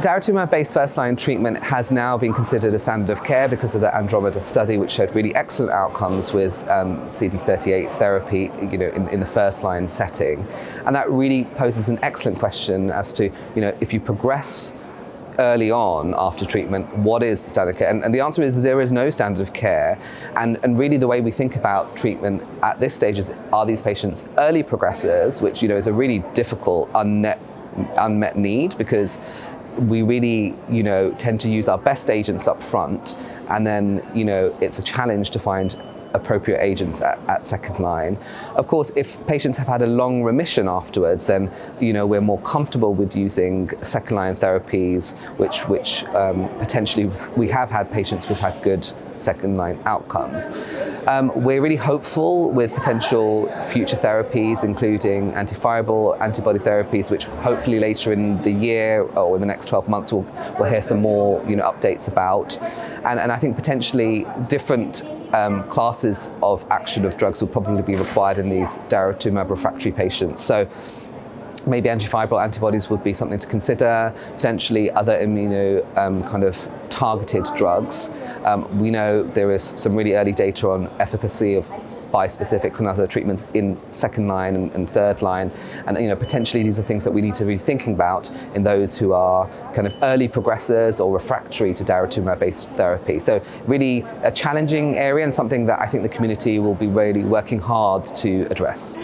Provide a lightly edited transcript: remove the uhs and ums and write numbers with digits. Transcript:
daratumumab-based first-line treatment has now been considered a standard of care because of the Andromeda study, which showed really excellent outcomes with CD38 therapy, in the first-line setting. And that really poses an excellent question as to, if you progress early on after treatment, what is the standard of care? And the answer is there is no standard of care. And really the way we think about treatment at this stage is, are these patients early progressors, which is a really difficult unmet need, because we really tend to use our best agents up front, and then it's a challenge to find appropriate agents at second line. Of course, if patients have had a long remission afterwards, then we're more comfortable with using second line therapies, which potentially we have had patients who've had good second line outcomes. We're really hopeful with potential future therapies, including antiviral antibody therapies, which hopefully later in the year or in the next 12 months we'll hear some more updates about. And I think potentially different classes of action of drugs will probably be required in these daratumumab refractory patients. So maybe antiviral antibodies would be something to consider, potentially other kind of targeted drugs. We know there is some really early data on efficacy of bispecifics and other treatments in second line and third line. And potentially these are things that we need to be thinking about in those who are kind of early progressors or refractory to daratumumab-based therapy. So really a challenging area, and something that I think the community will be really working hard to address.